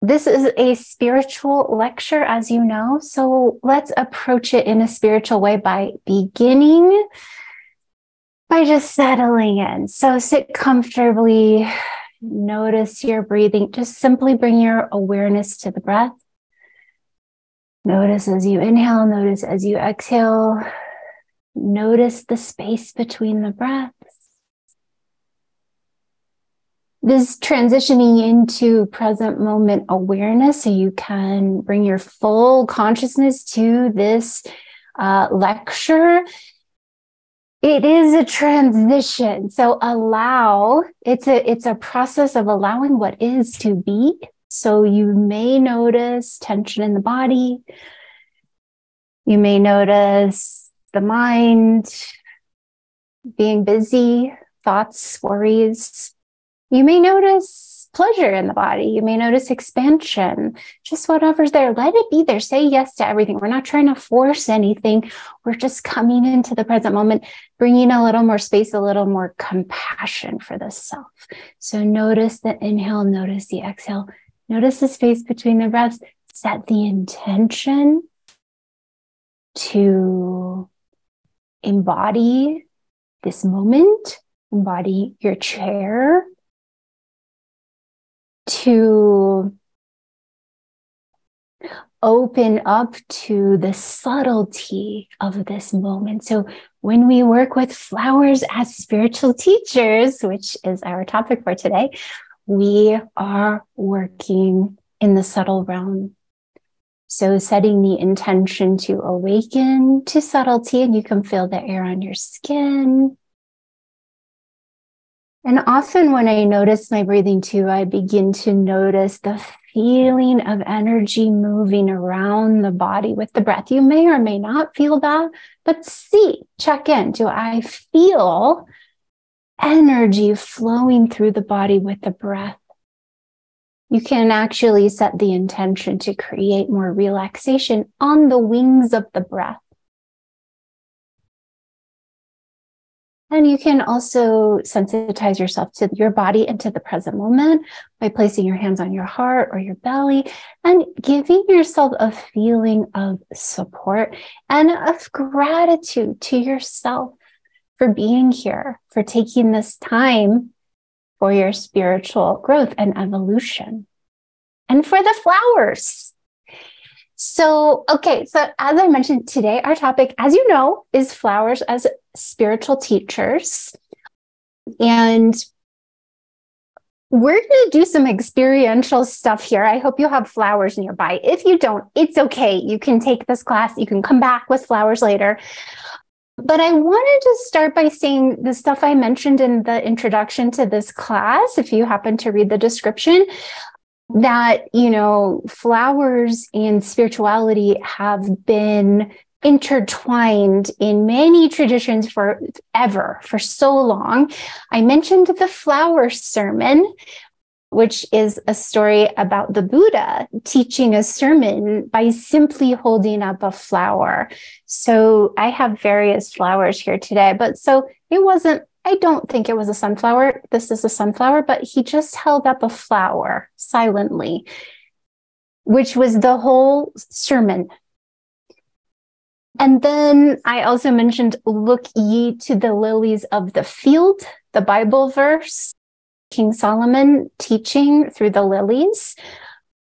this is a spiritual lecture, as you know, so let's approach it in a spiritual way by beginning by just settling in. So sit comfortably, notice your breathing, just simply bring your awareness to the breath. Notice as you inhale, notice as you exhale, notice the space between the breaths. This transitioning into present moment awareness, so you can bring your full consciousness to this lecture. It is a transition, so it's a process of allowing what is to be. So you may notice tension in the body. You may notice the mind being busy, thoughts, worries. You may notice pleasure in the body. You may notice expansion, just whatever's there. Let it be there. Say yes to everything. We're not trying to force anything. We're just coming into the present moment, bringing a little more space, a little more compassion for the self. So notice the inhale, notice the exhale, notice the space between the breaths. Set the intention to embody this moment, embody your chair, to open up to the subtlety of this moment. So when we work with flowers as spiritual teachers, which is our topic for today, we are working in the subtle realm. So setting the intention to awaken to subtlety, and you can feel the air on your skin. And often when I notice my breathing too, I begin to notice the feeling of energy moving around the body with the breath. You may or may not feel that, but check in. Do I feel energy flowing through the body with the breath? You can actually set the intention to create more relaxation on the wings of the breath. And you can also sensitize yourself to your body and to the present moment by placing your hands on your heart or your belly and giving yourself a feeling of support and of gratitude to yourself for being here, for taking this time for your spiritual growth and evolution, and for the flowers. So as I mentioned today, our topic, as you know, is flowers as spiritual teachers. And we're going to do some experiential stuff here. I hope you have flowers nearby. If you don't, it's okay. You can take this class. You can come back with flowers later. But I wanted to start by saying the stuff I mentioned in the introduction to this class, if you happen to read the description, that, flowers and spirituality have been intertwined in many traditions forever, for so long. I mentioned the flower sermon, which is a story about the Buddha teaching a sermon by simply holding up a flower. So I have various flowers here today, I don't think it was a sunflower. This is a sunflower, but he just held up a flower silently, which was the whole sermon. And then I also mentioned, look ye to the lilies of the field, the Bible verse, King Solomon teaching through the lilies.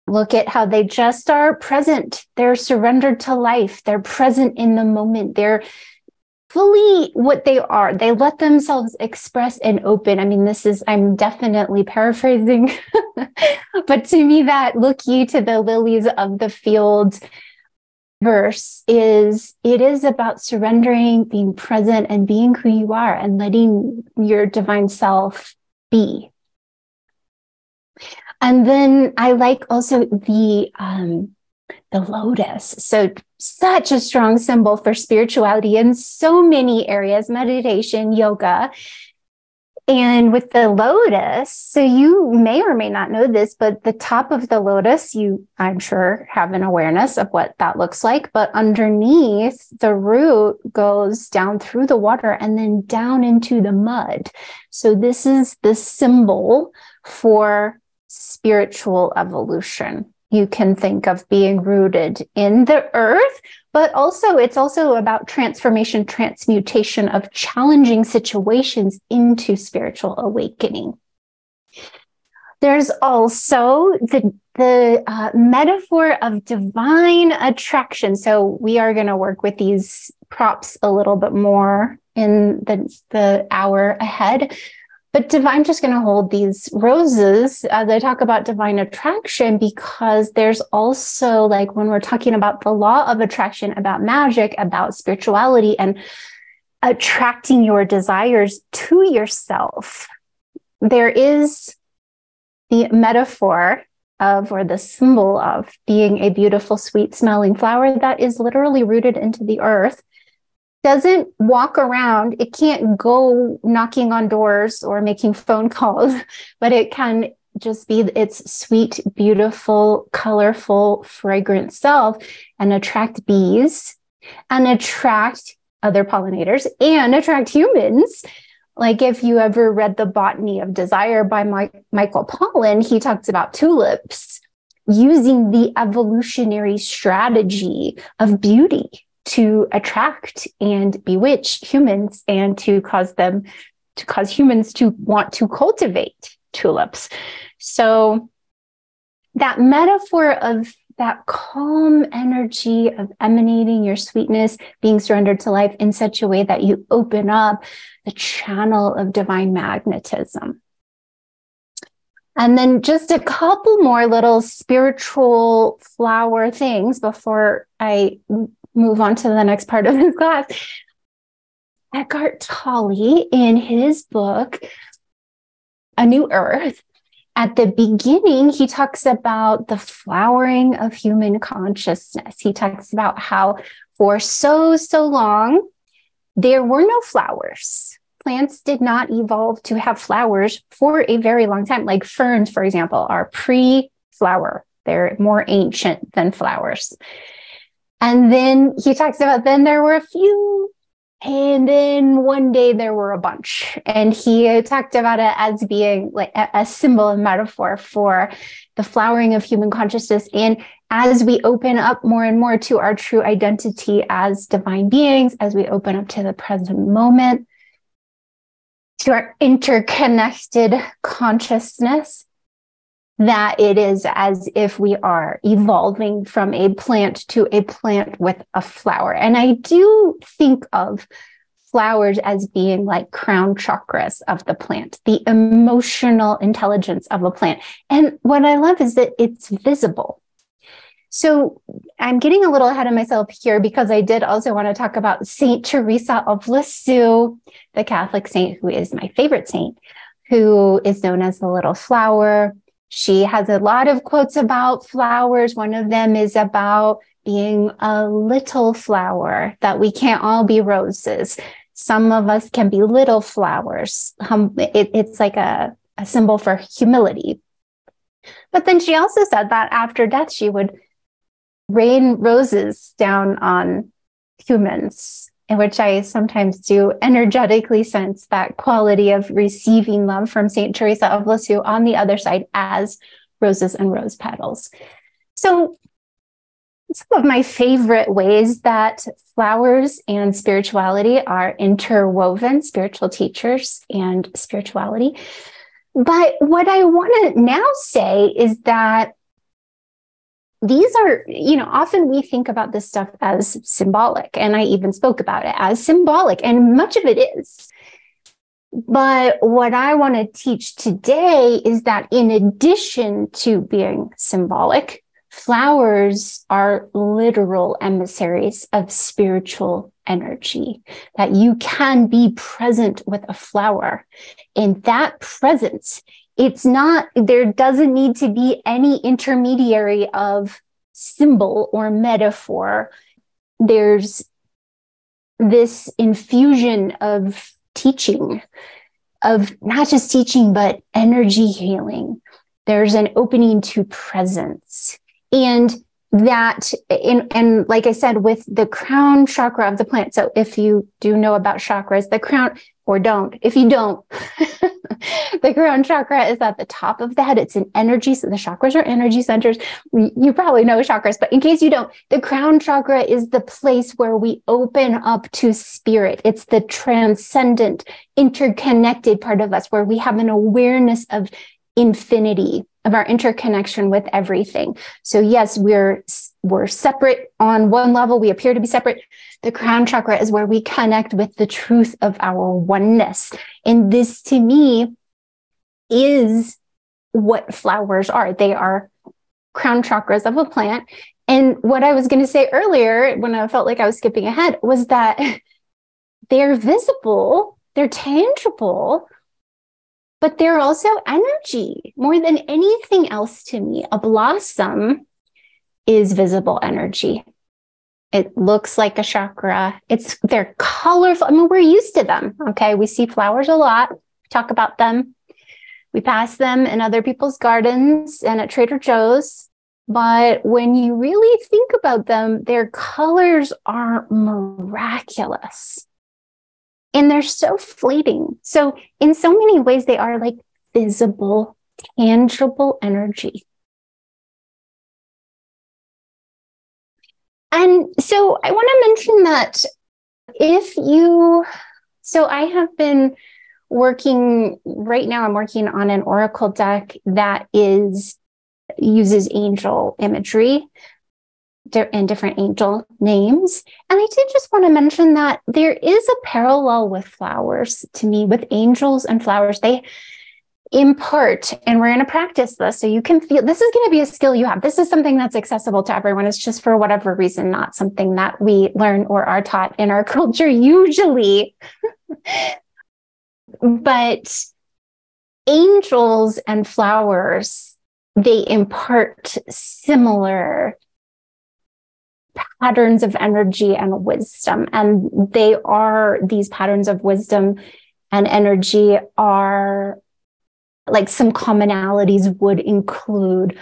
Look at how they just are present. They're surrendered to life. They're present in the moment. They're fully what they are. They let themselves express and open. I mean, I'm definitely paraphrasing, but to me, that look ye to the lilies of the field verse it is about surrendering, being present, and being who you are and letting your divine self be. And then I like also the lotus. So such a strong symbol for spirituality in so many areas, meditation, yoga. And with the lotus, so you may or may not know this, but the top of the lotus, I'm sure, have an awareness of what that looks like. But underneath, the root goes down through the water and then down into the mud. So this is the symbol for spiritual evolution. You can think of being rooted in the earth, but also it's also about transformation, transmutation of challenging situations into spiritual awakening. There's also the metaphor of divine attraction. So we are going to work with these props a little bit more in the hour ahead. But I'm just going to hold these roses as I talk about divine attraction, because there's also, like, when we're talking about the law of attraction, about magic, about spirituality, and attracting your desires to yourself, there is the metaphor of, or the symbol of, being a beautiful, sweet smelling flower that is literally rooted into the earth. Doesn't walk around, it can't go knocking on doors or making phone calls, but it can just be its sweet, beautiful, colorful, fragrant self and attract bees and attract other pollinators and attract humans. Like, if you ever read The Botany of Desire by Michael Pollan, he talks about tulips using the evolutionary strategy of beauty to attract and bewitch humans and to cause humans to want to cultivate tulips. So that metaphor of that calm energy of emanating your sweetness, being surrendered to life in such a way that you open up the channel of divine magnetism. And then just a couple more little spiritual flower things before I move on to the next part of this class. Eckhart Tolle, in his book, A New Earth, at the beginning, he talks about the flowering of human consciousness. He talks about how for so long, there were no flowers. Plants did not evolve to have flowers for a very long time. Like ferns, for example, are pre-flower. They're more ancient than flowers. And then he talks about, then there were a few, and then one day there were a bunch. And he talked about it as being like a symbol and metaphor for the flowering of human consciousness. And as we open up more and more to our true identity as divine beings, as we open up to the present moment, to our interconnected consciousness, that it is as if we are evolving from a plant to a plant with a flower. And I do think of flowers as being like crown chakras of the plant, the emotional intelligence of a plant. And what I love is that it's visible. So I'm getting a little ahead of myself here, because I did also want to talk about Saint Teresa of Lisieux, the Catholic saint who is my favorite saint, who is known as the little flower. She has a lot of quotes about flowers. One of them is about being a little flower, that we can't all be roses. Some of us can be little flowers. It's like a symbol for humility. But then she also said that after death, she would rain roses down on humans, in which I sometimes do energetically sense that quality of receiving love from Saint Teresa of Lisieux on the other side as roses and rose petals. So some of my favorite ways that flowers and spirituality are interwoven, spiritual teachers and spirituality. But what I want to now say is that these are, often we think about this stuff as symbolic, and I even spoke about it as symbolic, and much of it is. But what I want to teach today is that in addition to being symbolic, flowers are literal emissaries of spiritual energy, that you can be present with a flower. In that presence, there doesn't need to be any intermediary of symbol or metaphor. There's this infusion of teaching, of not just teaching, but energy healing. There's an opening to presence. And that, and like I said, with the crown chakra of the plant. So if you do know about chakras, the crown, or don't, if you don't, The crown chakra is at the top of the head. It's an energy. So the chakras are energy centers. You probably know chakras, but in case you don't, the crown chakra is the place where we open up to spirit. It's the transcendent, interconnected part of us where we have an awareness of infinity, of our interconnection with everything. So yes, we're separate on one level. We appear to be separate. The crown chakra is where we connect with the truth of our oneness. And this, to me, is what flowers are. They are crown chakras of a plant. And what I was going to say earlier, when I felt like I was skipping ahead, was that they're visible, they're tangible, but they're also energy. More than anything else to me, a blossom is visible energy. It looks like a chakra. They're colorful. I mean, we're used to them. Okay. We see flowers a lot. We talk about them. We pass them in other people's gardens and at Trader Joe's. But when you really think about them, their colors are miraculous. And they're so fleeting. So in so many ways, they are like visible, tangible energy. And so I want to mention that I have been working, right now I'm working on an oracle deck that uses angel imagery and different angel names. And I did just want to mention that there is a parallel with flowers to me, with angels and flowers. They impart, and we're going to practice this so you can feel this is going to be a skill you have. This is something that's accessible to everyone. It's just for whatever reason not something that we learn or are taught in our culture usually. But angels and flowers, they impart similar patterns of energy and wisdom. And these patterns of wisdom and energy are like some commonalities would include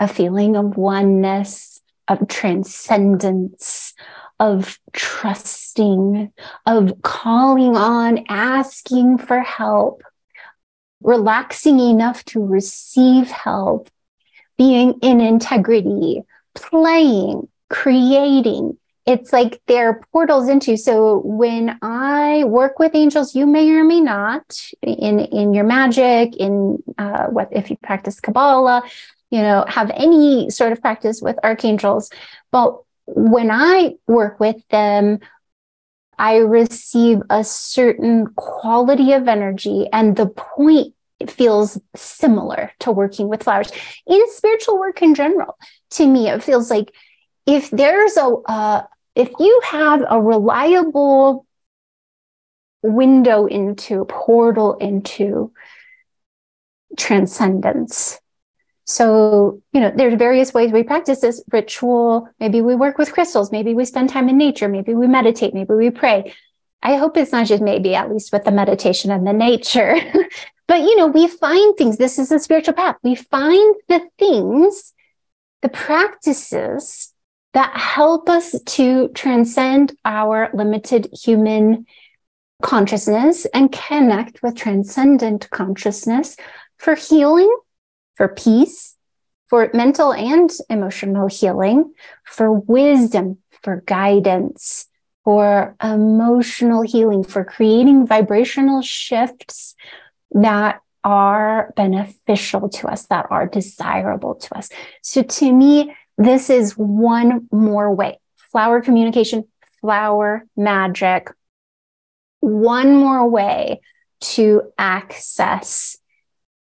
a feeling of oneness, of transcendence, of trusting, of calling on, asking for help, relaxing enough to receive help, being in integrity, playing, creating. It's like they're portals into. So when I work with angels, you may or may not in your magic, if you practice Kabbalah, have any sort of practice with archangels. But when I work with them, I receive a certain quality of energy, and the point feels similar to working with flowers. In spiritual work in general, to me, it feels like if you have a reliable portal into transcendence. So, there's various ways we practice this ritual. Maybe we work with crystals. Maybe we spend time in nature. Maybe we meditate. Maybe we pray. I hope it's not just maybe, at least with the meditation and the nature. But, we find things. This is a spiritual path. We find the things, the practices that help us to transcend our limited human consciousness and connect with transcendent consciousness for healing, for peace, for mental and emotional healing, for wisdom, for guidance, for emotional healing, for creating vibrational shifts that are beneficial to us, that are desirable to us. So to me, this is one more way. Flower communication, flower magic, one more way to access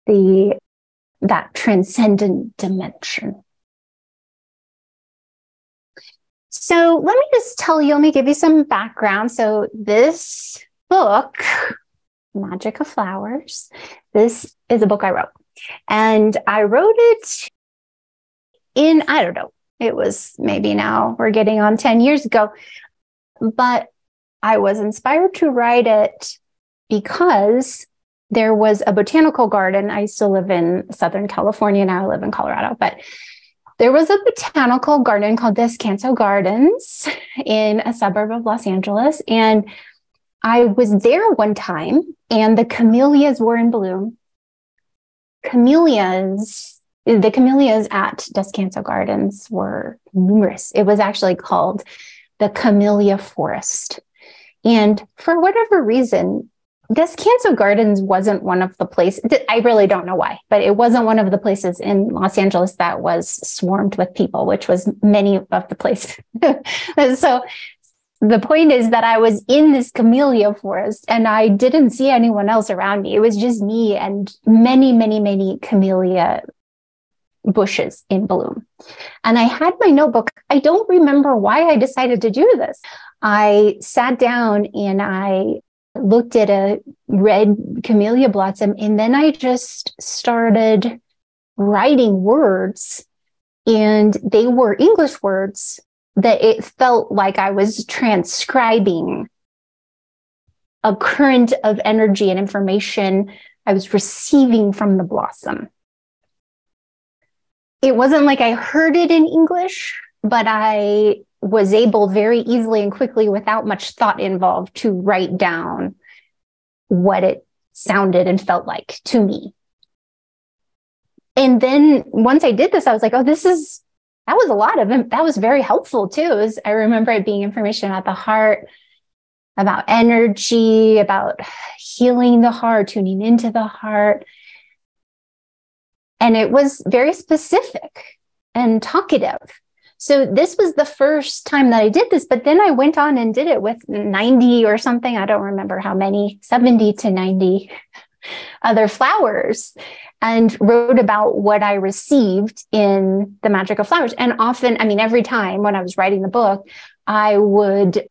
that transcendent dimension. So let me give you some background. So this book, Magic of Flowers, this is a book I wrote. And I wrote it it was maybe now we're getting on 10 years ago, but I was inspired to write it because there was a botanical garden. I used to live in Southern California. Now I live in Colorado, but there was a botanical garden called Descanso Gardens in a suburb of Los Angeles. And I was there one time and the camellias were in bloom. The camellias at Descanso Gardens were numerous. It was actually called the Camellia Forest. And for whatever reason, Descanso Gardens wasn't one of the places, I really don't know why, but it wasn't one of the places in Los Angeles that was swarmed with people, which was many of the places. So the point is that I was in this camellia forest and I didn't see anyone else around me. It was just me and many, many, many camellia bushes in bloom. And I had my notebook. I don't remember why I decided to do this. I sat down and I looked at a red camellia blossom, and then I just started writing words, and they were English words that it felt like I was transcribing a current of energy and information I was receiving from the blossom. It wasn't like I heard it in English, but I was able very easily and quickly, without much thought involved, to write down what it sounded and felt like to me. And then once I did this, I was like, oh, that was a lot of it. That was very helpful too. I remember it being information about the heart, about energy, about healing the heart, tuning into the heart. And it was very specific and talkative. So this was the first time that I did this, but then I went on and did it with 90 or something. I don't remember how many, 70 to 90 other flowers, and wrote about what I received in the magic of flowers. And often, every time when I was writing the book, I would,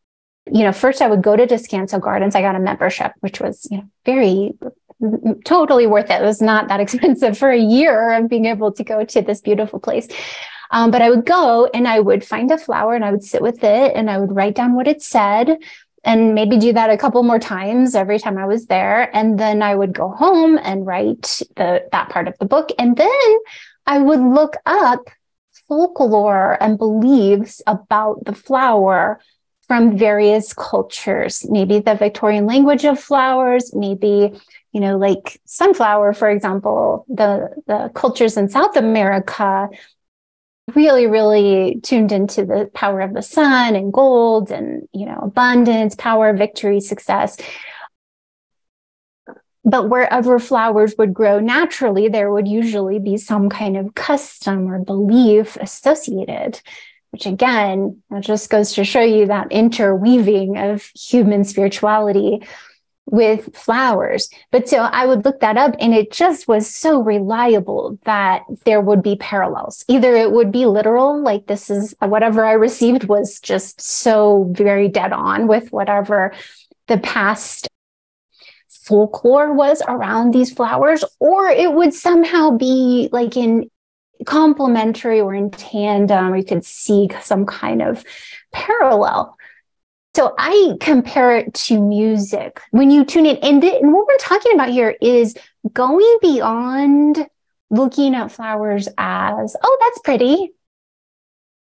first I would go to Descanso Gardens. I got a membership, which was, totally worth it. It was not that expensive for a year of being able to go to this beautiful place. But I would go and I would find a flower and I would sit with it and I would write down what it said, and maybe do that a couple more times every time I was there. And then I would go home and write that part of the book. And then I would look up folklore and beliefs about the flower from various cultures, maybe the Victorian language of flowers, maybe, like sunflower, for example, the cultures in South America really, really tuned into the power of the sun and gold and, abundance, power, victory, success. But wherever flowers would grow naturally, there would usually be some kind of custom or belief associated, which again, it just goes to show you that interweaving of human spirituality with flowers. But so I would look that up and it just was so reliable that there would be parallels. Either it would be literal, like this is whatever I received was just so very dead on with whatever the past folklore was around these flowers, or it would somehow be like in complementary or in tandem, or you could see some kind of parallel. So I compare it to music. When you tune in, and what we're talking about here is going beyond looking at flowers as, oh, that's pretty.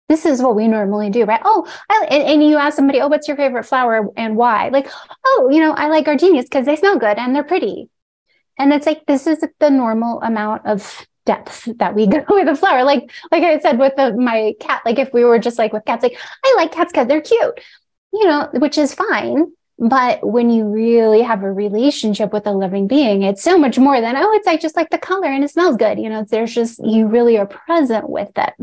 This is what we normally do, right? Oh, and you ask somebody, oh, what's your favorite flower and why? Like, oh, I like gardenias because they smell good and they're pretty. And it's like, this is the normal amount of depth that we go with a flower. Like I said, with my cat, like if we were just like with cats, like I like cats because they're cute. Which is fine. But when you really have a relationship with a living being, it's so much more than, oh, it's like just like the color and it smells good. There's just, you really are present with it.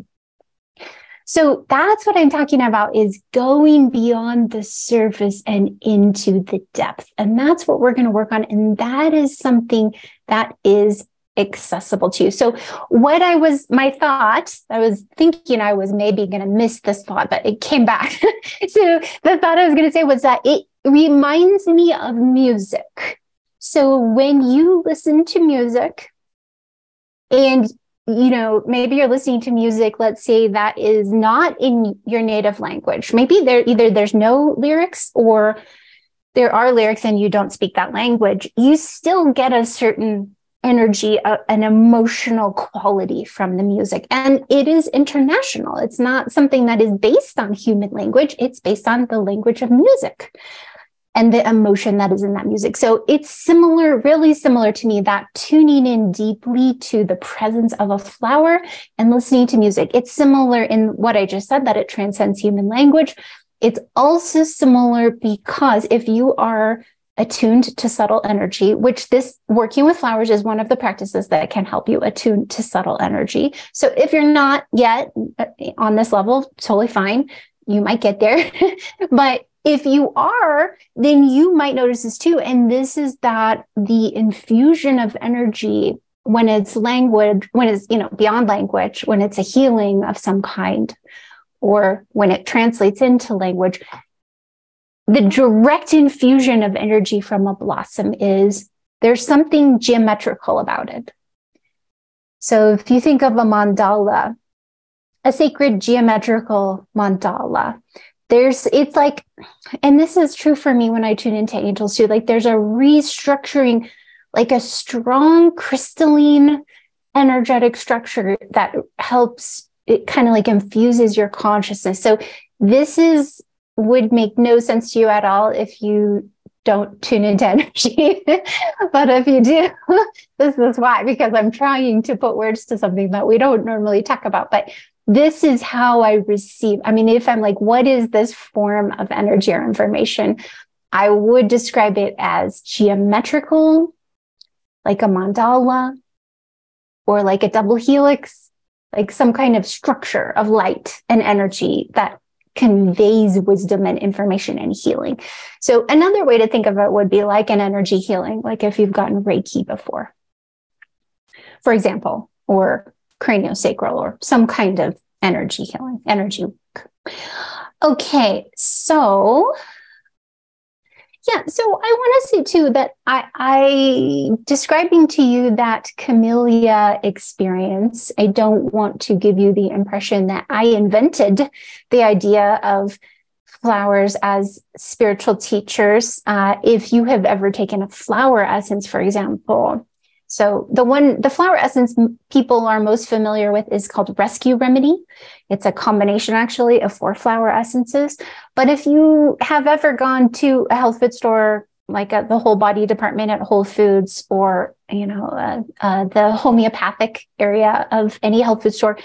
So that's what I'm talking about, is going beyond the surface and into the depth. And that's what we're going to work on. And that is something that is accessible to you. So my thought, I was thinking I was maybe going to miss this thought, but it came back. So the thought I was going to say was that it reminds me of music. So when you listen to music and, maybe you're listening to music, let's say that is not in your native language. Maybe there's no lyrics or there are lyrics and you don't speak that language. You still get a certain energy, an emotional quality from the music. And it is international. It's not something that is based on human language. It's based on the language of music. and the emotion that is in that music. So it's similar, really similar to me, that tuning in deeply to the presence of a flower and listening to music. It's similar in what I just said, that it transcends human language. It's also similar because if you are attuned to subtle energy, which this working with flowers is one of the practices that can help you attune to subtle energy. So if you're not yet on this level, totally fine. You might get there. But if you are, then you might notice this too. And this is that the infusion of energy, when it's language, when it's, beyond language, when it's a healing of some kind, or when it translates into language, the direct infusion of energy from a blossom is, there's something geometrical about it. So if you think of a mandala, a sacred geometrical mandala, it's like, and this is true for me when I tune into angels too, like there's a restructuring, like a strong crystalline energetic structure that helps, it kind of like infuses your consciousness. So this would make no sense to you at all if you don't tune into energy. But if you do, this is why, because I'm trying to put words to something that we don't normally talk about. But this is how I receive. I mean, if I'm like, what is this form of energy or information? I would describe it as geometrical, like a mandala, or like a double helix, like some kind of structure of light and energy that conveys wisdom and information and healing. So another way to think of it would be like an energy healing, like if you've gotten Reiki before, for example, or craniosacral, or some kind of energy healing, energy work. Okay, so yeah, so I want to say too that I describing to you that camellia experience, I don't want to give you the impression that I invented the idea of flowers as spiritual teachers. If you have ever taken a flower essence, for example, so the flower essence people are most familiar with is called Rescue Remedy. It's a combination actually of 4 flower essences. But if you have ever gone to a health food store, like the whole body department at Whole Foods, or, the homeopathic area of any health food store,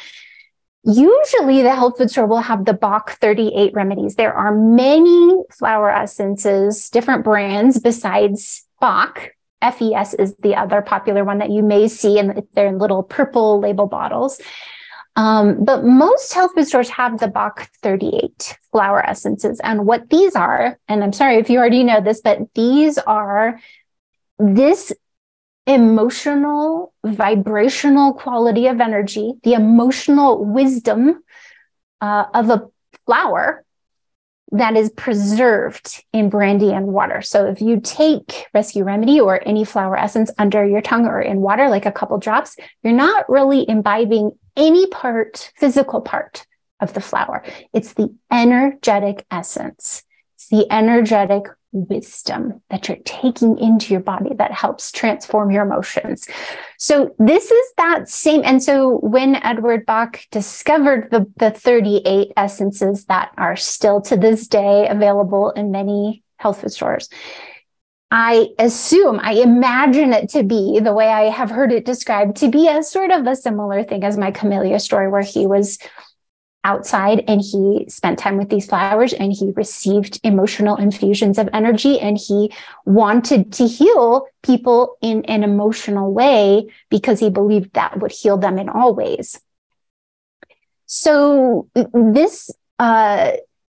usually the health food store will have the Bach 38 remedies. There are many flower essences, different brands besides Bach. FES is the other popular one that you may see, and they're in little purple label bottles. But most health food stores have the Bach 38 flower essences. And what these are, and I'm sorry if you already know this, but these are this emotional, vibrational quality of energy, the emotional wisdom of a flower that is preserved in brandy and water. So if you take Rescue Remedy or any flower essence under your tongue or in water, like a couple drops, you're not really imbibing any physical part of the flower. It's the energetic essence. It's the energetic wisdom that you're taking into your body that helps transform your emotions. So this is that same. And so when Edward Bach discovered the 38 essences that are still to this day available in many health food stores, I imagine it to be, the way I have heard it described, to be a sort of a similar thing as my camellia story, where he was outside and he spent time with these flowers and he received emotional infusions of energy, and he wanted to heal people in an emotional way because he believed that would heal them in all ways. So this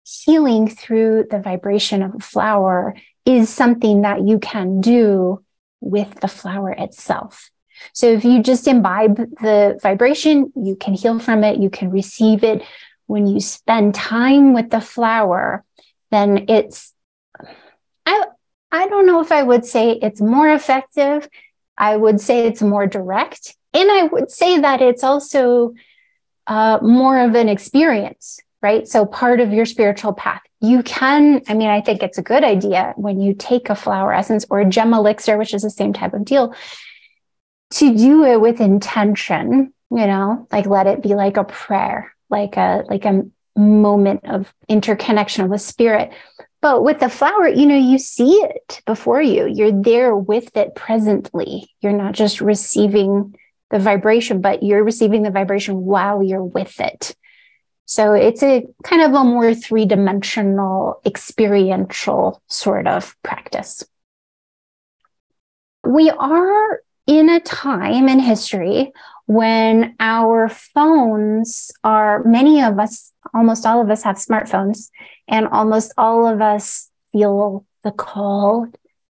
healing through the vibration of a flower is something that you can do with the flower itself. So if you just imbibe the vibration, you can heal from it, you can receive it. When you spend time with the flower, then it's, I don't know if I would say it's more effective. I would say it's more direct. And I would say that it's also more of an experience, right? So part of your spiritual path. You can, I think it's a good idea when you take a flower essence or a gem elixir, which is the same type of deal, to do it with intention, like let it be like a prayer, like a moment of interconnection with spirit. But with the flower, you see it before you. You're there with it presently. You're not just receiving the vibration, but you're receiving the vibration while you're with it. So it's a kind of a more three-dimensional, experiential sort of practice. We are in a time in history when our phones are, many of us, almost all of us have smartphones, and almost all of us feel the call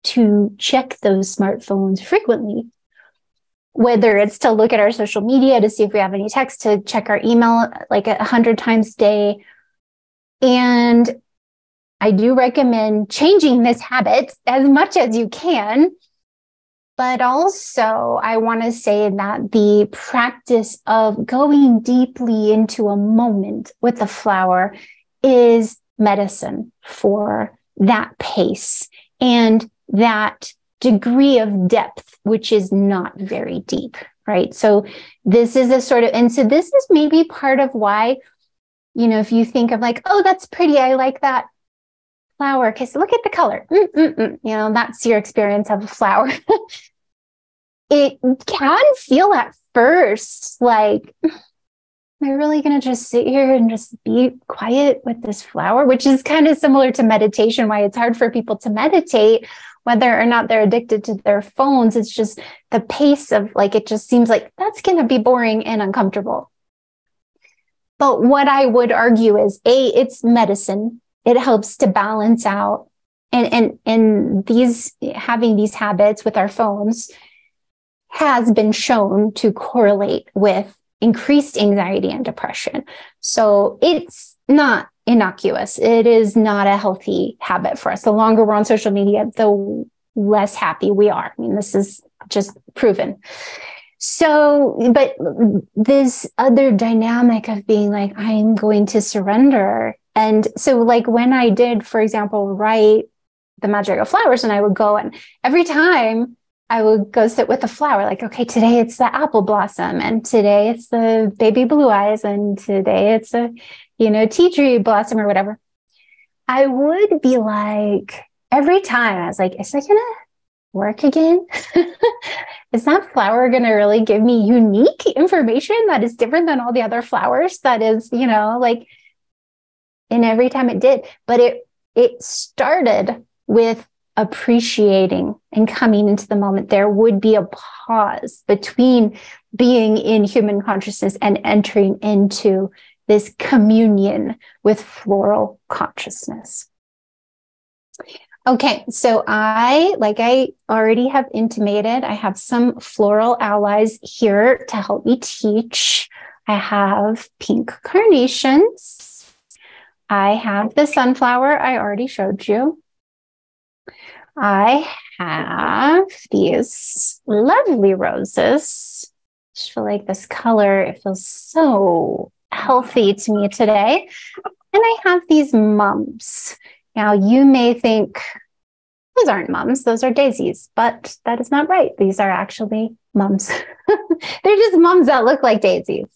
to check those smartphones frequently. Whether it's to look at our social media to see if we have any text, to check our email like 100 times a day. And I do recommend changing this habit as much as you can. But also, I want to say that the practice of going deeply into a moment with the flower is medicine for that pace and that degree of depth, which is not very deep, right? So this is a sort of, and so this is maybe part of why, if you think of like, oh, that's pretty, I like that flower, because look at the color. That's your experience of a flower. It can feel at first like, am I really going to just sit here and just be quiet with this flower? Which is kind of similar to meditation, why it's hard for people to meditate, whether or not they're addicted to their phones. It's just the pace of like, it just seems like that's going to be boring and uncomfortable. But what I would argue is, it's medicine. It helps to balance out. And having these habits with our phones has been shown to correlate with increased anxiety and depression. So it's not innocuous. It is not a healthy habit for us. The longer we're on social media, the less happy we are. I mean, this is just proven. So, but this other dynamic of being like, I'm going to surrender. And so like when I did, for example, write The Magic of Flowers, and I would go, and every time I would go sit with a flower, like, okay, today it's the apple blossom, and today it's the baby blue eyes, and today it's a, tea tree blossom or whatever. I would be like, every time I was like, is it going to work again? Is that flower going to really give me unique information that is different than all the other flowers? That is, like, and every time it did, but it started with appreciating and coming into the moment. There would be a pause between being in human consciousness and entering into this communion with floral consciousness. Okay, so like I already have intimated, I have some floral allies here to help me teach. I have pink carnations. I have the sunflower I already showed you. I have these lovely roses. I just feel like this color, it feels so healthy to me today. And I have these mums. Now, you may think, those aren't mums, those are daisies, but that is not right. These are actually mums. They're just mums that look like daisies.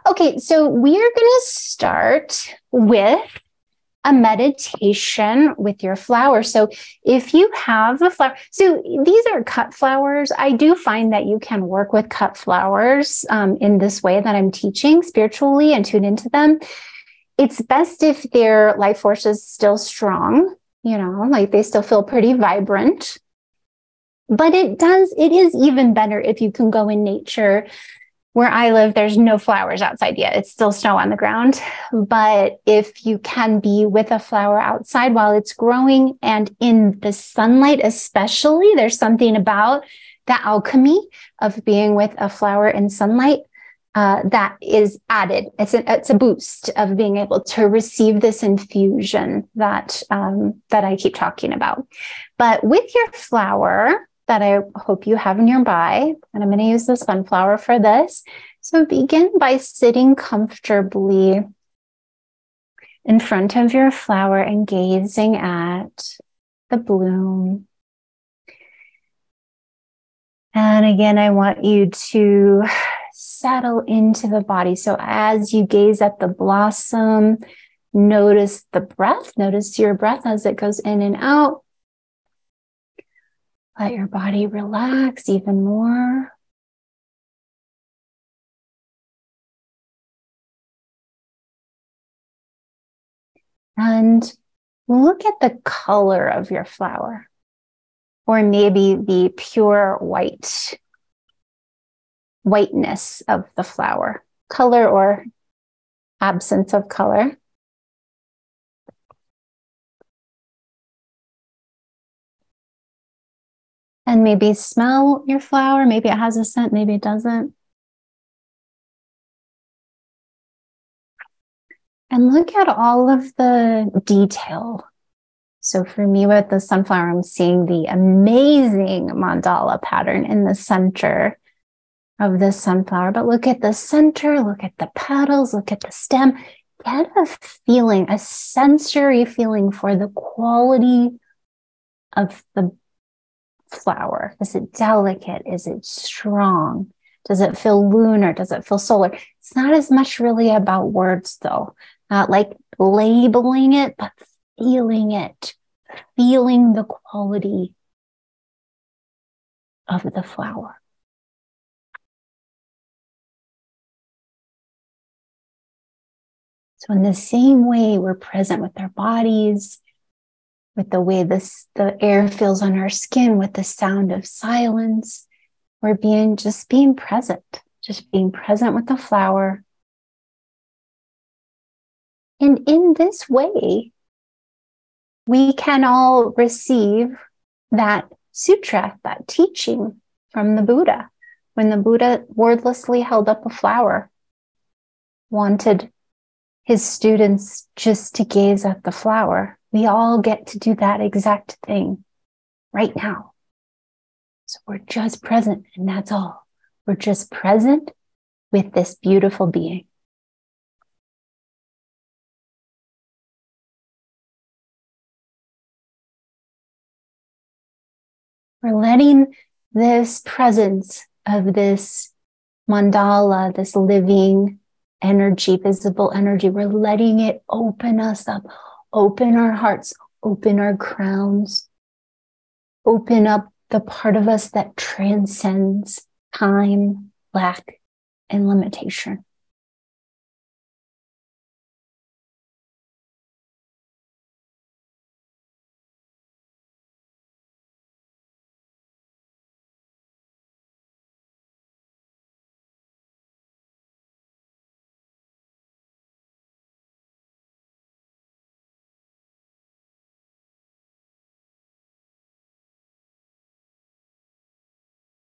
Okay, so we are going to start with a meditation with your flower. So if you have a flower, so these are cut flowers. I do find that you can work with cut flowers in this way that I'm teaching spiritually and tune into them. It's best if their life force is still strong, like they still feel pretty vibrant. But it is even better if you can go in nature. Where I live, there's no flowers outside yet. It's still snow on the ground. But if you can be with a flower outside while it's growing and in the sunlight, especially, there's something about the alchemy of being with a flower in sunlight that is added. It's a boost of being able to receive this infusion that I keep talking about. But with your flower, that I hope you have nearby, and I'm going to use the sunflower for this. So begin by sitting comfortably in front of your flower and gazing at the bloom. And again, I want you to settle into the body. So as you gaze at the blossom, notice the breath. Notice your breath as it goes in and out. Let your body relax even more. And look at the color of your flower, or maybe the pure whiteness of the flower, color or absence of color. And maybe smell your flower. Maybe it has a scent, maybe it doesn't. And look at all of the detail. So for me with the sunflower, I'm seeing the amazing mandala pattern in the center of the sunflower. But look at the center, look at the petals, look at the stem. Get a feeling, a sensory feeling for the quality of the flower. Is it delicate? Is it strong? Does it feel lunar? Does it feel solar? It's not as much really about words though. Not like labeling it, but feeling it, feeling the quality of the flower. So in the same way, we're present with our bodies, with the way the air feels on our skin, with the sound of silence. We're just being present with the flower. And in this way, we can all receive that sutra, that teaching from the Buddha. When the Buddha wordlessly held up a flower, wanted his students just to gaze at the flower. We all get to do that exact thing right now. So we're just present, and that's all. We're just present with this beautiful being. We're letting this presence of this mandala, this living energy, visible energy, we're letting it open us up, open our hearts, open our crowns, open up the part of us that transcends time, lack, and limitation.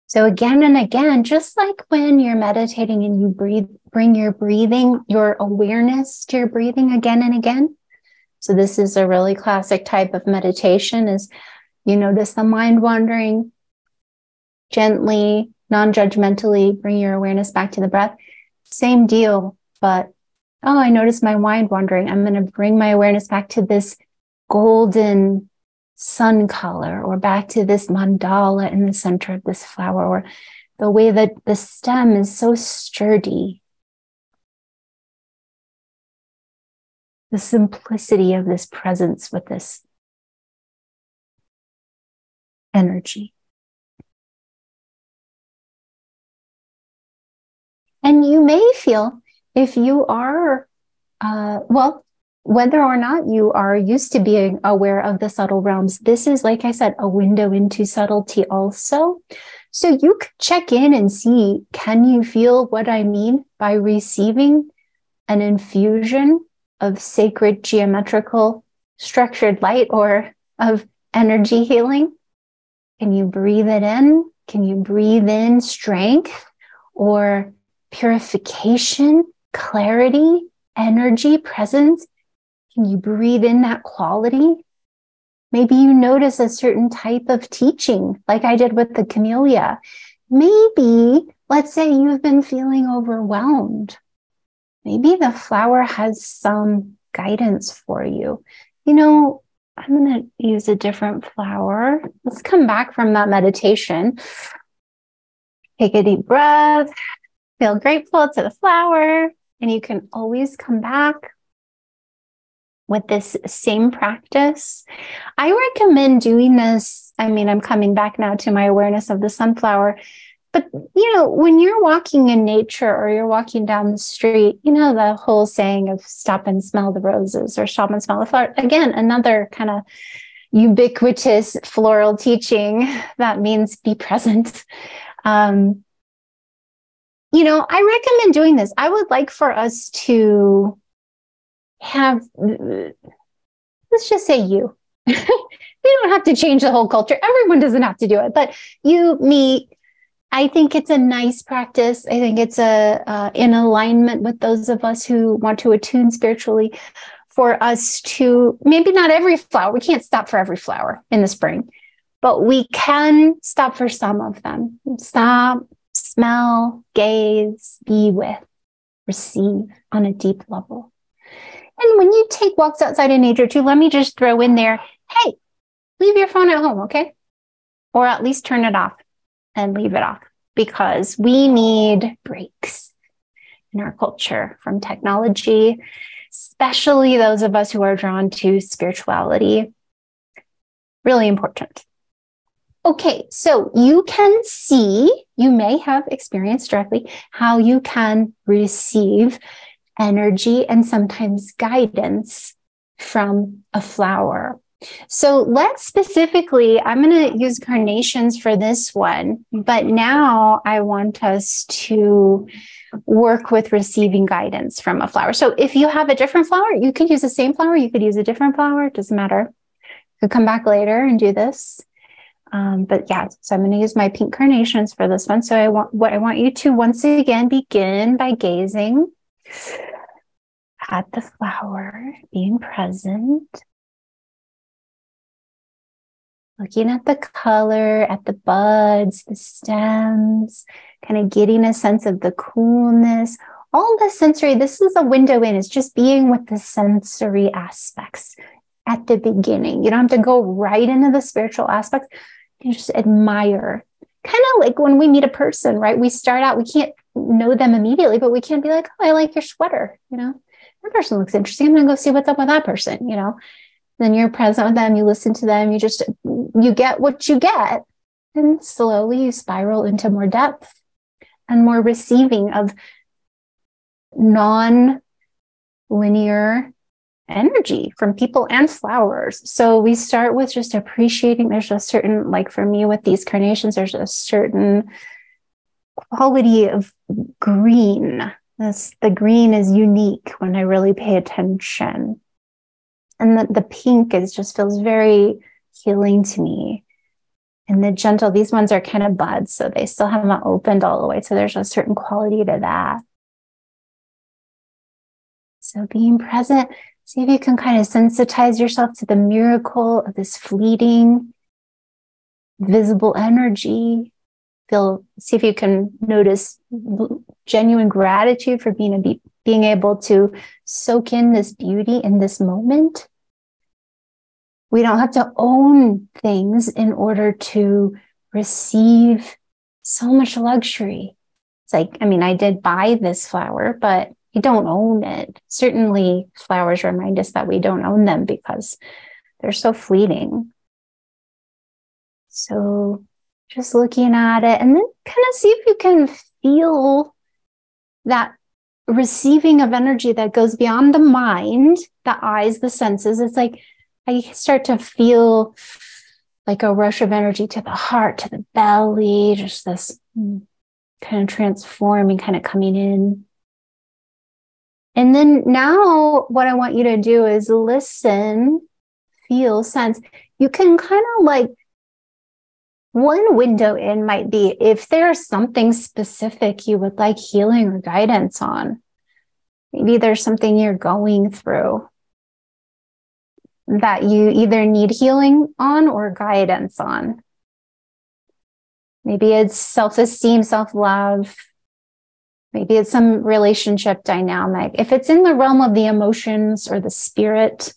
So again and again, just like when you're meditating and you breathe, bring your breathing, your awareness to your breathing again and again. So this is a really classic type of meditation is you notice the mind wandering, gently, non-judgmentally, bring your awareness back to the breath. Same deal, but, oh, I noticed my mind wandering. I'm going to bring my awareness back to this golden sun color, or back to this mandala in the center of this flower, or the way that the stem is so sturdy. The simplicity of this presence with this energy. And you may feel, if you are, whether or not you are used to being aware of the subtle realms, this is, like I said, a window into subtlety also. So you could check in and see, can you feel what I mean by receiving an infusion of sacred geometrical structured light or of energy healing? Can you breathe it in? Can you breathe in strength or purification, clarity, energy, presence? Can you breathe in that quality? Maybe you notice a certain type of teaching, like I did with the camellia. Maybe, let's say you've been feeling overwhelmed. Maybe the flower has some guidance for you. You know, I'm going to use a different flower. Let's come back from that meditation. Take a deep breath. Feel grateful to the flower. And you can always come back with this same practice. I recommend doing this. I mean, I'm coming back now to my awareness of the sunflower. But, when you're walking in nature or you're walking down the street, the whole saying of stop and smell the roses or stop and smell the flower. Again, another kind of ubiquitous floral teaching that means be present. I recommend doing this. I would like for us to have, let's just say you. We don't have to change the whole culture. Everyone doesn't have to do it, but you, me, I think it's a nice practice. I think it's in alignment with those of us who want to attune spiritually, for us to, maybe not every flower, we can't stop for every flower in the spring, but we can stop for some of them. Stop, smell, gaze, be with, receive on a deep level. And when you take walks outside in nature too, let me just throw in there, hey, leave your phone at home, okay? Or at least turn it off and leave it off, because we need breaks in our culture from technology, especially those of us who are drawn to spirituality. Really important. Okay, so you can see, you may have experienced directly how you can receive energy and sometimes guidance from a flower. So let's specifically, I'm going to use carnations for this one, but now I want us to work with receiving guidance from a flower. So if you have a different flower, you could use the same flower, you could use a different flower, it doesn't matter. You could come back later and do this. But yeah, so I'm going to use my pink carnations for this one. So I want you to once again begin by gazing at the flower, being present. Looking at the color, at the buds, the stems, kind of getting a sense of the coolness, all the sensory. This is a window in. It's just being with the sensory aspects at the beginning. You don't have to go right into the spiritual aspects. You can just admire. Kind of like when we meet a person, right? We start out, we can't know them immediately, but we can be like, oh, I like your sweater. That person looks interesting. I'm going to go see what's up with that person, Then you're present with them, you listen to them, you get what you get. And slowly you spiral into more depth and more receiving of non-linear energy from people and flowers. So we start with just appreciating. There's a certain, like for me with these carnations, there's a certain quality of green. The green is unique when I really pay attention. And the pink just feels very healing to me. And the gentle, these ones are kind of buds, so they still haven't opened all the way. So there's a certain quality to that. So being present, see if you can kind of sensitize yourself to the miracle of this fleeting, visible energy. See if you can notice genuine gratitude for being able to soak in this beauty in this moment. We don't have to own things in order to receive so much luxury. It's like, I did buy this flower, but you don't own it. Certainly flowers remind us that we don't own them because they're so fleeting. So just looking at it and then kind of see if you can feel that receiving of energy that goes beyond the mind, the eyes, the senses. It's like I start to feel like a rush of energy to the heart, to the belly, just this kind of transforming, kind of coming in. And then now what I want you to do is listen, feel, sense. You can kind of like, one window in might be if there's something specific you would like healing or guidance on. Maybe there's something you're going through that you either need healing on or guidance on. Maybe it's self-esteem, self-love. Maybe it's some relationship dynamic. If it's in the realm of the emotions or the spirit,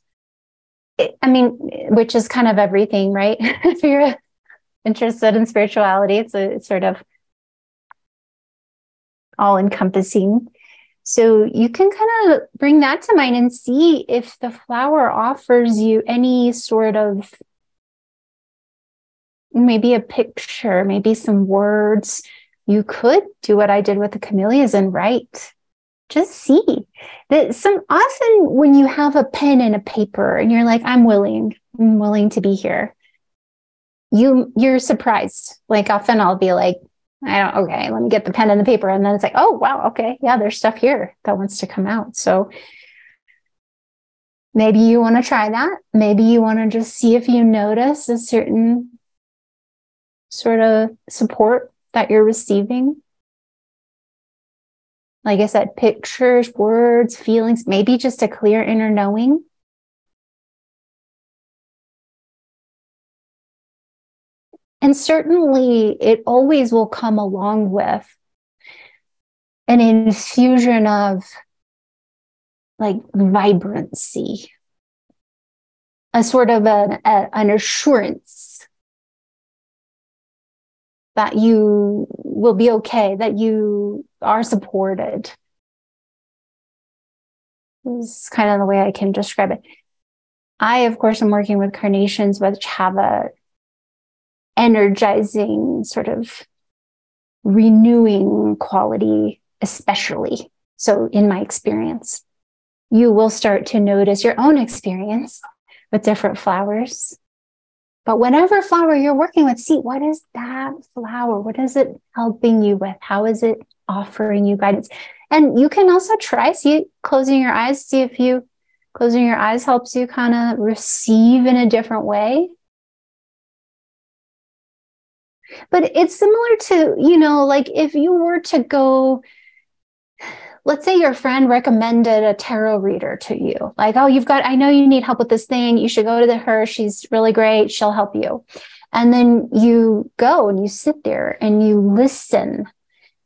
which is kind of everything, right? If you're interested in spirituality, it's sort of all-encompassing. So you can kind of bring that to mind and see if the flower offers you any sort of, maybe a picture, maybe some words. You could do what I did with the camellias and write. Just see that often when you have a pen and a paper and you're like, I'm willing to be here. You're surprised. Like often I'll be like, okay, let me get the pen and the paper. And then it's like, oh, wow. Okay. Yeah, there's stuff here that wants to come out. So maybe you want to try that. Maybe you want to just see if you notice a certain sort of support that you're receiving. Like I said, pictures, words, feelings, maybe just a clear inner knowing. And certainly it always will come along with an infusion of like vibrancy, a sort of an assurance that you will be okay, that you are supported. This is kind of the way I can describe it. I, of course, am working with carnations, which have a energizing, sort of renewing quality, especially. So in my experience, you will start to notice your own experience with different flowers. But whatever flower you're working with, see, what is that flower? What is it helping you with? How is it offering you guidance? And you can also try, closing your eyes, see if closing your eyes helps you kind of receive in a different way. But it's similar to, like if you were to go, let's say your friend recommended a tarot reader to you. Like, oh, I know you need help with this thing. You should go to her. She's really great. She'll help you. And then you go and you sit there and you listen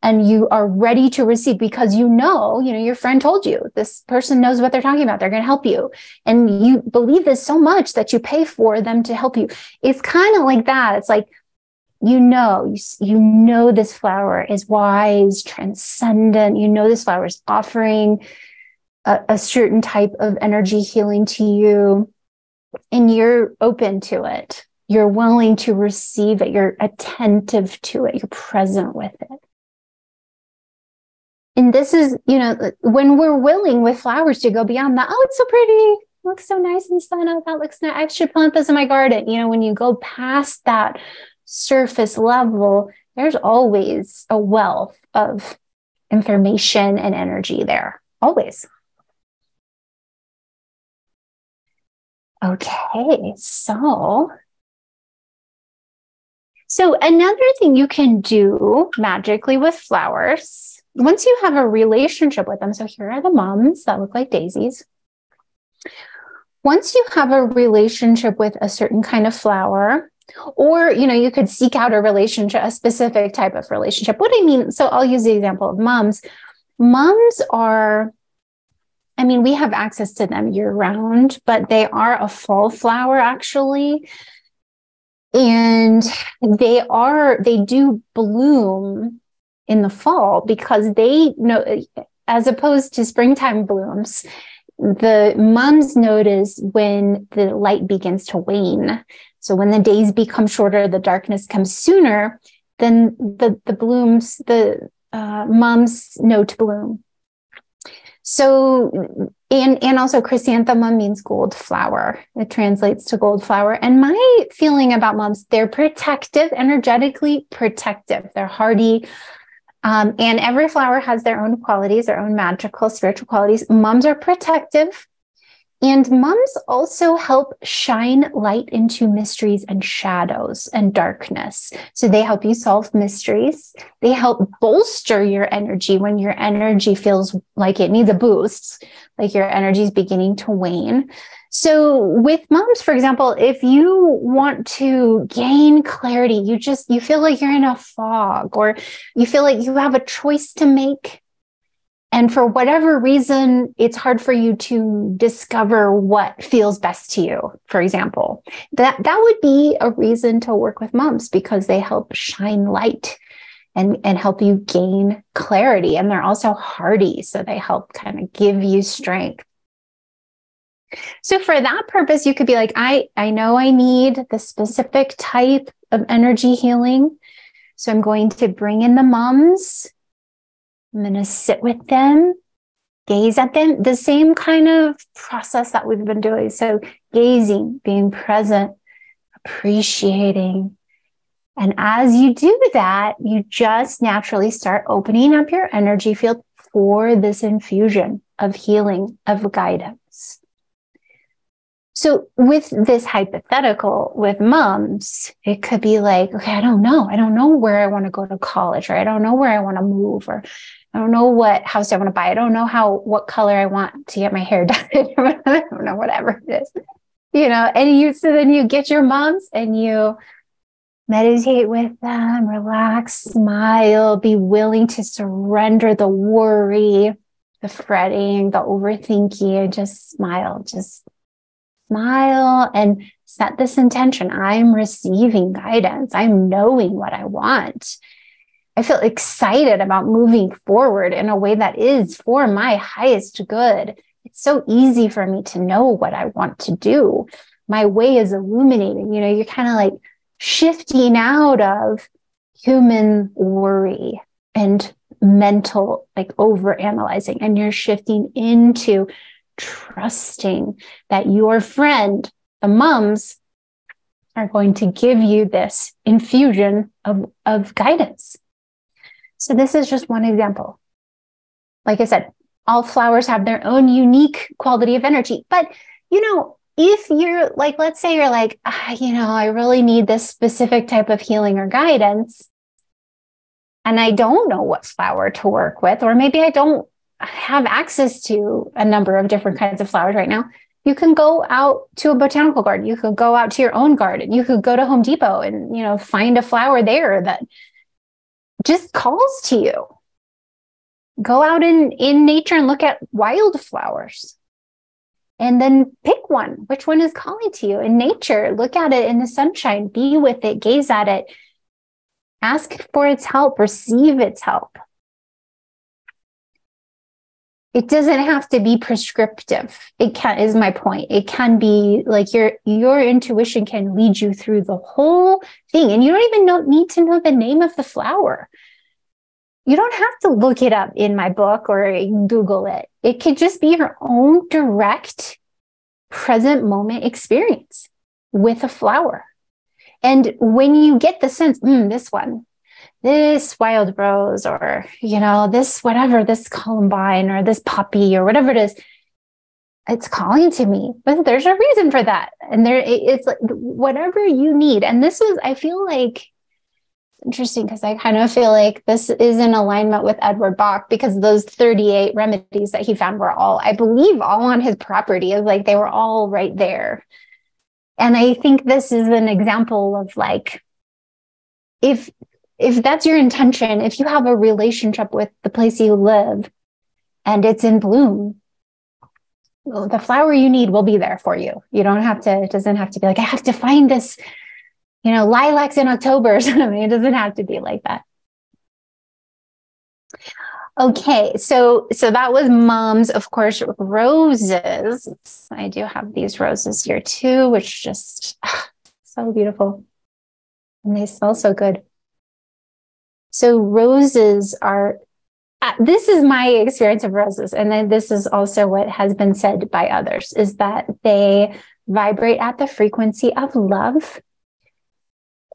and you are ready to receive because your friend told you this person knows what they're talking about. They're going to help you. And you believe this so much that you pay for them to help you. It's kind of like that. It's like, this flower is wise, transcendent. This flower is offering a certain type of energy healing to you, and you're open to it. You're willing to receive it. You're attentive to it. You're present with it. And this is, when we're willing with flowers to go beyond that, oh, it's so pretty. It looks so nice in the sun. Oh, that looks nice. I should plant this in my garden. When you go past that surface level, there's always a wealth of information and energy there. Always. Okay, so another thing you can do magically with flowers, once you have a relationship with them, so here are the mums that look like daisies. Once you have a relationship with a certain kind of flower, or, you could seek out a specific type of relationship. What I mean, so I'll use the example of mums. Mums are, we have access to them year round, but they are a fall flower actually. And they do bloom in the fall because as opposed to springtime blooms, the mums notice when the light begins to wane. So when the days become shorter, the darkness comes sooner, then the mums know to bloom. So, and also chrysanthemum means gold flower. It translates to gold flower. And my feeling about mums, they're protective, energetically protective. They're hardy. And every flower has their own qualities, their own magical, spiritual qualities. Mums are protective. And mums also help shine light into mysteries and shadows and darkness. So they help you solve mysteries. They help bolster your energy when your energy feels like it needs a boost, like your energy is beginning to wane. So with mums, for example, if you want to gain clarity, you feel like you're in a fog, or you feel like you have a choice to make, and for whatever reason, it's hard for you to discover what feels best to you, for example, that would be a reason to work with mums, because they help shine light and help you gain clarity. And they're also hardy, so they help kind of give you strength. So for that purpose, you could be like, I know I need the specific type of energy healing. So I'm going to bring in the mums. I'm going to sit with them, gaze at them, the same kind of process that we've been doing. So gazing, being present, appreciating. And as you do that, you just naturally start opening up your energy field for this infusion of healing, of guidance. So with this hypothetical, with moms, it could be like, okay, I don't know where I want to go to college, or I don't know where I want to move, or I don't know what house I want to buy. I don't know what color I want to get my hair done. I don't know, whatever it is, and so then you get your moms and you meditate with them, relax, smile, be willing to surrender the worry, the fretting, the overthinking, and just smile and set this intention. I'm receiving guidance. I'm knowing what I want. I feel excited about moving forward in a way that is for my highest good. It's so easy for me to know what I want to do. My way is illuminating. You're kind of like shifting out of human worry and mental, like overanalyzing, and you're shifting into trusting that your friend, the mums, are going to give you this infusion of guidance. So this is just one example. Like I said, all flowers have their own unique quality of energy. But, if you're like, let's say you're like, I really need this specific type of healing or guidance, and I don't know what flower to work with, or maybe I don't have access to a number of different kinds of flowers right now, you can go out to a botanical garden. You could go out to your own garden. You could go to Home Depot and, find a flower there that just calls to you. Go out in nature and look at wildflowers. And then pick one. Which one is calling to you in nature? Look at it in the sunshine. Be with it. Gaze at it. Ask for its help. Receive its help. It doesn't have to be prescriptive. Is my point. It can be like your intuition can lead you through the whole thing. And you don't even need to know the name of the flower. You don't have to look it up in my book or Google it. It could just be your own direct present moment experience with a flower. And when you get the sense, this one, this wild rose, or, this, whatever, this columbine or this poppy or whatever it is, it's calling to me, but there's a reason for that. And it's like whatever you need. And this was, I feel like, interesting, because I kind of feel like this is in alignment with Edward Bach, because those 38 remedies that he found were all, I believe, all on his property. It was like they were all right there. And I think this is an example of like, if that's your intention, if you have a relationship with the place you live and it's in bloom, the flower you need will be there for you. You don't have to, it doesn't have to be like, I have to find this, lilacs in October or something. It doesn't have to be like that. Okay, so that was mums. Of course, roses. I do have these roses here too, which just so beautiful. And they smell so good. So roses are, this is my experience of roses. And then this is also what has been said by others, is that they vibrate at the frequency of love.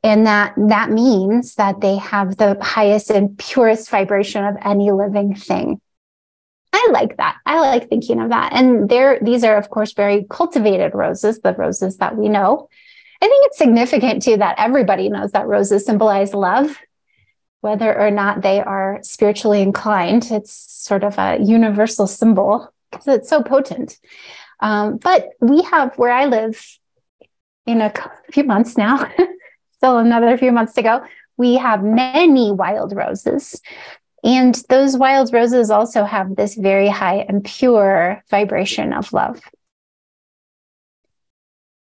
And that means that they have the highest and purest vibration of any living thing. I like that. I like thinking of that. And these are, of course, very cultivated roses, the roses that we know. I think it's significant, too, that everybody knows that roses symbolize love, whether or not they are spiritually inclined. It's sort of a universal symbol because it's so potent. But we have, where I live, in a few months now, still another few months to go, we have many wild roses. And those wild roses also have this very high and pure vibration of love.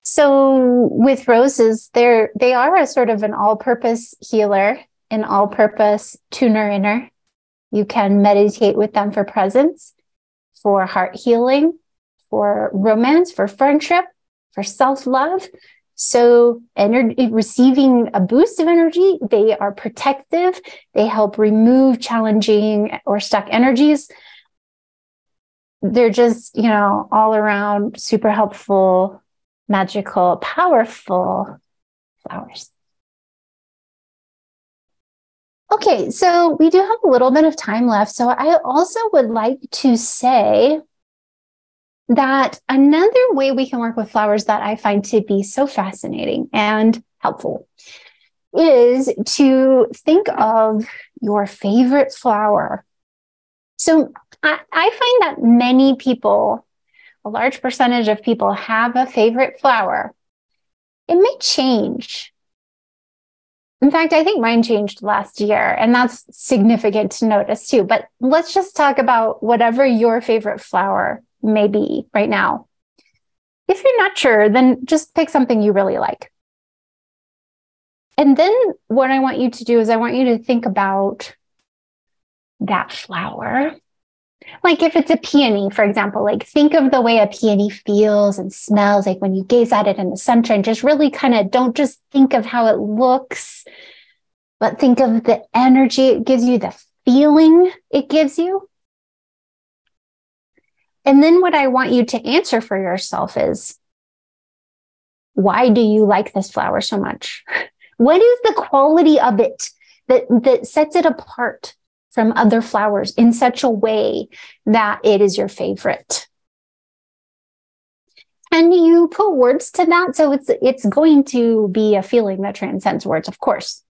So with roses, they are a sort of an all-purpose healer. an all-purpose tuner inner. You can meditate with them for presence, for heart healing, for romance, for friendship, for self-love. So receiving a boost of energy, they are protective. They help remove challenging or stuck energies. They're just, all around super helpful, magical, powerful flowers. Okay, so we do have a little bit of time left. So I also would like to say that another way we can work with flowers that I find to be so fascinating and helpful is to think of your favorite flower. So I find that many people, a large percentage of people, have a favorite flower. It may change. In fact, I think mine changed last year, and that's significant to notice too. But let's just talk about whatever your favorite flower may be right now. If you're not sure, then just pick something you really like. And then what I want you to do is I want you to think about that flower. Like if it's a peony, for example, like think of the way a peony feels and smells, like when you gaze at it in the sunshine. Just really kind of don't just think of how it looks, but think of the energy it gives you, the feeling it gives you. And then what I want you to answer for yourself is, why do you like this flower so much? What is the quality of it that sets it apart from other flowers in such a way that it is your favorite? Can you put words to that? So it's going to be a feeling that transcends words, of course.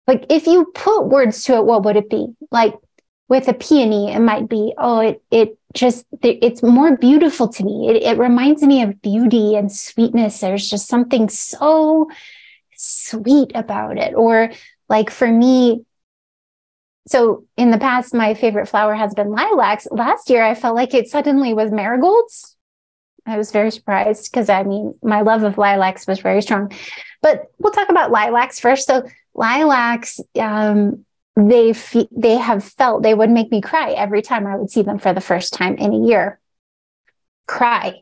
Like if you put words to it, what would it be? Like with a peony, it might be, it's more beautiful to me. It reminds me of beauty and sweetness. There's just something so sweet about it. Or like for me, so in the past, my favorite flower has been lilacs. Last year, I felt like it suddenly was marigolds. I was very surprised because my love of lilacs was very strong. But we'll talk about lilacs first. So lilacs, they have felt they would make me cry every time I would see them for the first time in a year. Cry.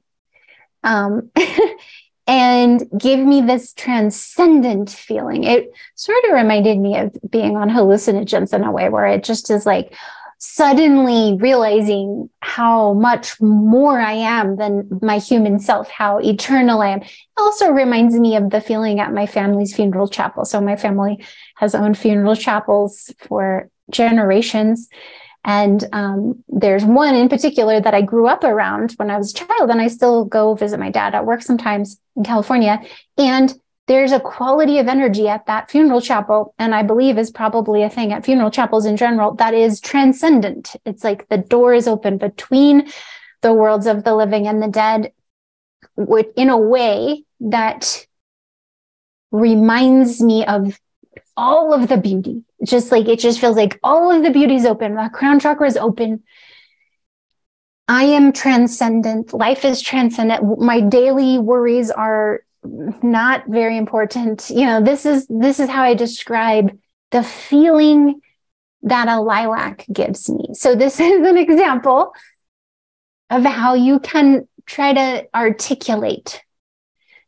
And give me this transcendent feeling. It sort of reminded me of being on hallucinogens in a way, where it just is like suddenly realizing how much more I am than my human self, how eternal I am. It also reminds me of the feeling at my family's funeral chapel. So my family has owned funeral chapels for generations. And there's one in particular that I grew up around when I was a child, and I still go visit my dad at work sometimes in California. And there's a quality of energy at that funeral chapel, and I believe is probably a thing at funeral chapels in general, that is transcendent. It's like the door is open between the worlds of the living and the dead, in a way that reminds me of all of the beauty. Just like, it just feels like all of the beauty is open. The crown chakra is open. I am transcendent. Life is transcendent. My daily worries are not very important. This is how I describe the feeling that a lilac gives me. So this is an example of how you can try to articulate.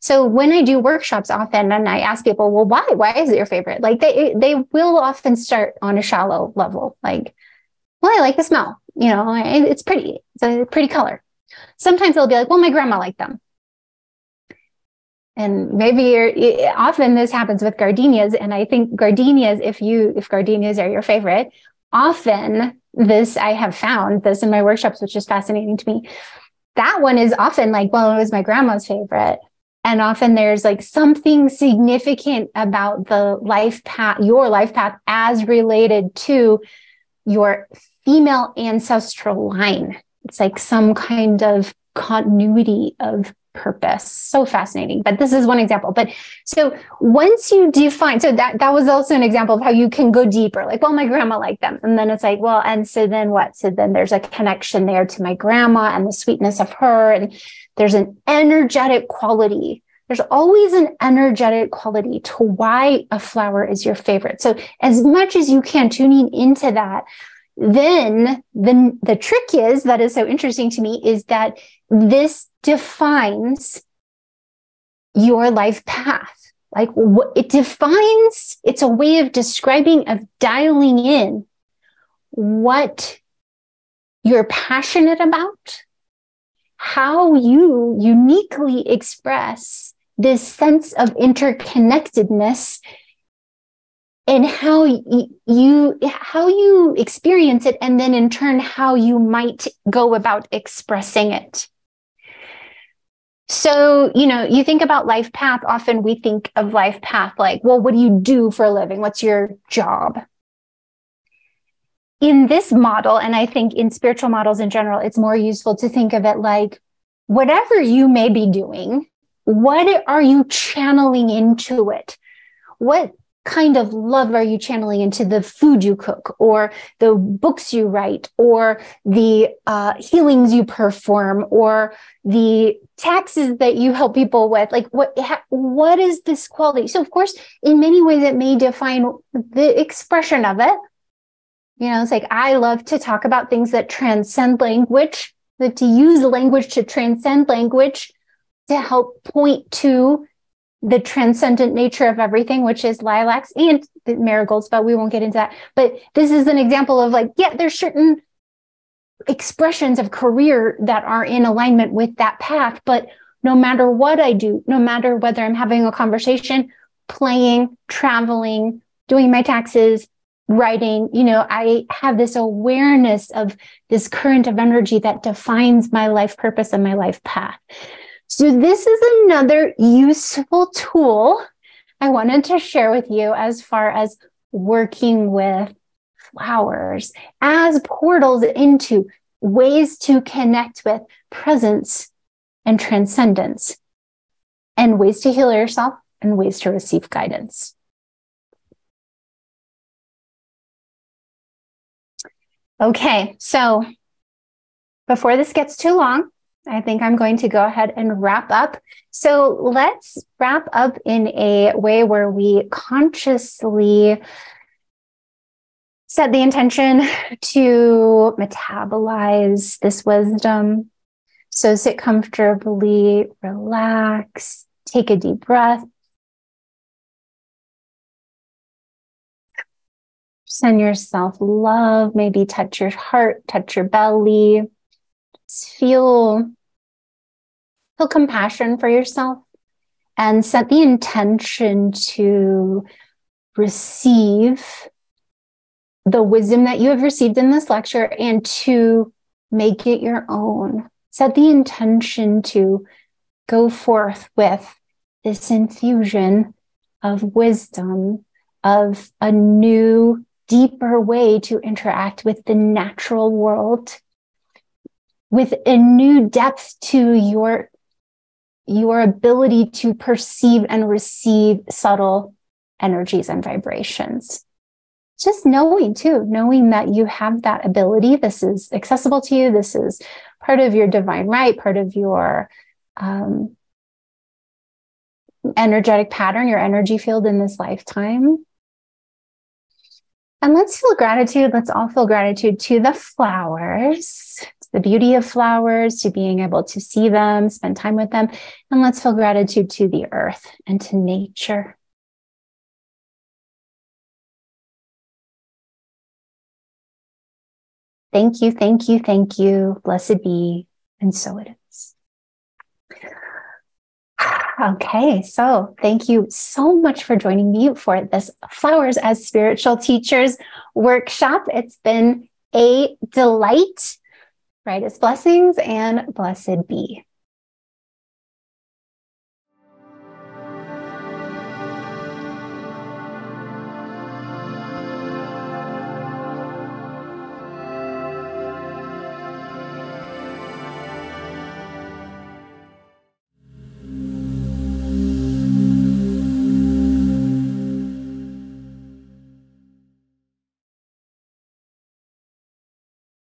So when I do workshops often, and I ask people, well, why is it your favorite? Like they will often start on a shallow level. Like, well, I like the smell, it's pretty. It's a pretty color. Sometimes they'll be like, well, my grandma liked them. And maybe often this happens with gardenias. And I think gardenias, if gardenias are your favorite, often I have found this in my workshops, which is fascinating to me. That one is often like, well, it was my grandma's favorite. And often there's like something significant about the life path, your life path, as related to your female ancestral line. It's like some kind of continuity of purpose. So fascinating. But this is one example. But so once you define, so that was also an example of how you can go deeper. Like, well, my grandma liked them. And then it's like, well, and so then what? So then there's a connection there to my grandma and the sweetness of her. And there's an energetic quality. There's always an energetic quality to why a flower is your favorite. So as much as you can, tuning into that, then the trick is, that is so interesting to me, is that this defines your life path. Like what it defines, it's a way of describing, of dialing in what you're passionate about, how you uniquely express this sense of interconnectedness, and how you experience it, and then in turn how you might go about expressing it. So, you think about life path, often we think of life path like, well, what do you do for a living? What's your job? In this model, and I think in spiritual models in general, it's more useful to think of it like, whatever you may be doing, what are you channeling into it? What kind of love are you channeling into the food you cook, or the books you write, or the healings you perform, or the taxes that you help people with? Like, what is this quality? So, of course, in many ways, it may define the expression of it. It's like, I love to talk about things that transcend language, that to use language to transcend language, to help point to the transcendent nature of everything, which is lilacs and the marigolds, but we won't get into that. But this is an example of like, yeah, there's certain expressions of career that are in alignment with that path. But no matter what I do, no matter whether I'm having a conversation, playing, traveling, doing my taxes, writing, I have this awareness of this current of energy that defines my life purpose and my life path. So this is another useful tool I wanted to share with you as far as working with flowers as portals into ways to connect with presence and transcendence, and ways to heal yourself and ways to receive guidance. Okay, so before this gets too long, I think I'm going to go ahead and wrap up. So let's wrap up in a way where we consciously set the intention to metabolize this wisdom. So sit comfortably, relax, take a deep breath. Send yourself love, maybe touch your heart, touch your belly. Just feel compassion for yourself, and set the intention to receive the wisdom that you have received in this lecture and to make it your own. Set the intention to go forth with this infusion of wisdom, of a new, deeper way to interact with the natural world, with a new depth to your ability to perceive and receive subtle energies and vibrations. Just knowing that you have that ability. This is accessible to you. This is part of your divine right, part of your energetic pattern, your energy field in this lifetime. And let's feel gratitude. Let's all feel gratitude to the flowers, to the beauty of flowers, to being able to see them, spend time with them. And let's feel gratitude to the earth and to nature. Thank you, thank you, thank you. Blessed be, and so it is. Okay, so thank you so much for joining me for this Flowers as Spiritual Teachers workshop. It's been a delight. Brightest blessings and blessed be.